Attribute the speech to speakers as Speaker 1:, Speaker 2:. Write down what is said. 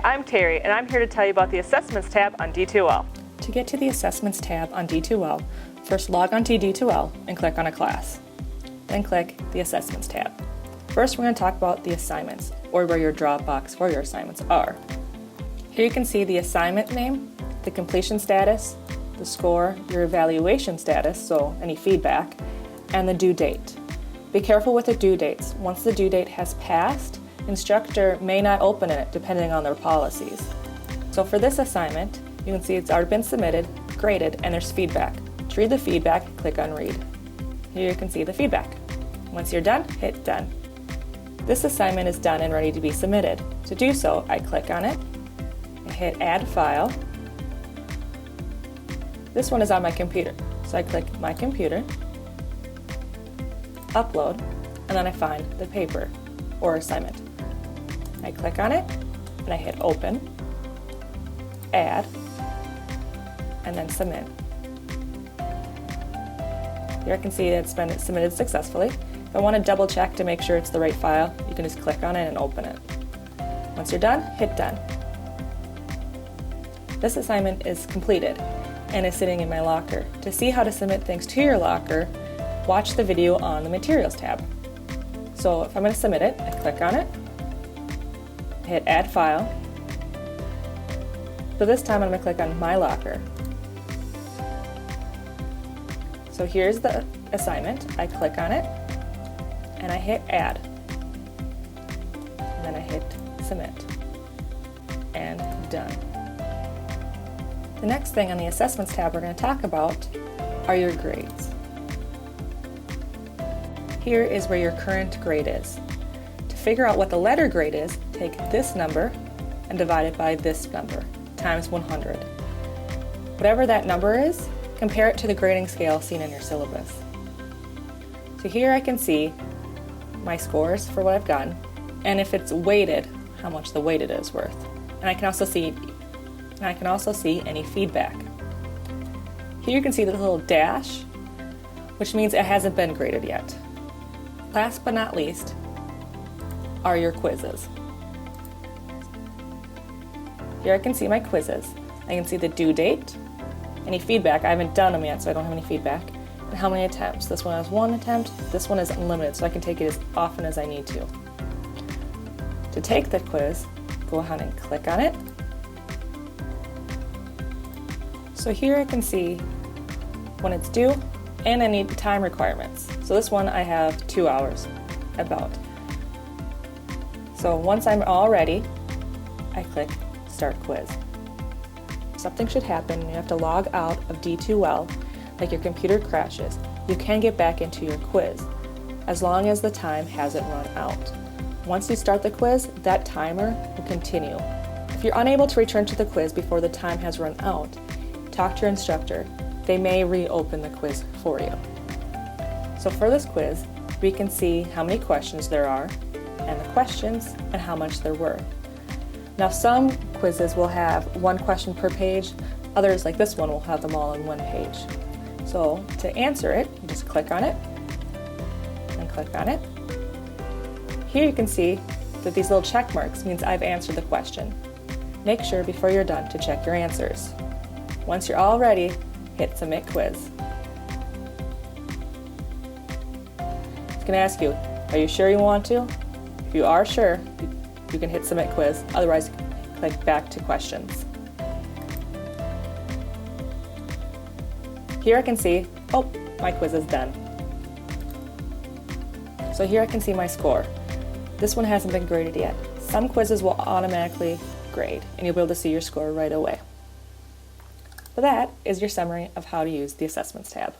Speaker 1: Hi, I'm Teri, and I'm here to tell you about the Assessments tab on D2L.
Speaker 2: To get to the Assessments tab on D2L, first log on to D2L and click on a class. Then click the Assessments tab. First, we're going to talk about the assignments, or where your drop box for your assignments are. Here you can see the assignment name, the completion status, the score, your evaluation status, so any feedback, and the due date. Be careful with the due dates. Once the due date has passed, instructor may not open it depending on their policies. So for this assignment, you can see it's already been submitted, graded, and there's feedback. To read the feedback, click on Read. Here you can see the feedback. Once you're done, hit Done. This assignment is done and ready to be submitted. To do so, I click on it, I hit Add File. This one is on my computer, so I click My Computer, Upload, and then I find the paper or assignment. I click on it, and I hit Open, Add, and then Submit. Here I can see it's been submitted successfully. If I want to double check to make sure it's the right file, you can just click on it and open it. Once you're done, hit Done. This assignment is completed and is sitting in my locker. To see how to submit things to your locker, watch the video on the Materials tab. So if I'm going to submit it, I click on it, hit Add File. So this time I'm going to click on My Locker. So here's the assignment. I click on it, and I hit Add. And then I hit Submit. And Done. The next thing on the Assessments tab we're going to talk about are your grades. Here is where your current grade is. To figure out what the letter grade is, take this number and divide it by this number, times 100. Whatever that number is, compare it to the grading scale seen in your syllabus. So here I can see my scores for what I've gotten, and if it's weighted, how much the weighted is worth. And I can also see any feedback. Here you can see the little dash, which means it hasn't been graded yet. Last but not least are your quizzes. Here I can see my quizzes. I can see the due date, any feedback. I haven't done them yet, so I don't have any feedback, and how many attempts. This one has 1 attempt, this one is unlimited, so I can take it as often as I need to. To take the quiz, go ahead and click on it. So here I can see when it's due and any time requirements. So this one I have 2 hours about. So once I'm all ready, I click Start Quiz. Something should happen, you have to log out of D2L, like your computer crashes. You can get back into your quiz, as long as the time hasn't run out. Once you start the quiz, that timer will continue. If you're unable to return to the quiz before the time has run out, talk to your instructor. They may reopen the quiz for you. So for this quiz, we can see how many questions there are, and the questions, and how much they're worth. Now some quizzes will have 1 question per page, others like this one will have them all in 1 page. So to answer it, you just click on it, and click on it. Here you can see that these little check marks means I've answered the question. Make sure before you're done to check your answers. Once you're all ready, hit Submit Quiz. It's going to ask you, are you sure you want to? If you are sure, you can hit Submit Quiz, otherwise click Back to Questions. Here I can see, oh, my quiz is done. So here I can see my score. This one hasn't been graded yet. Some quizzes will automatically grade, and you'll be able to see your score right away. So that is your summary of how to use the Assessments tab.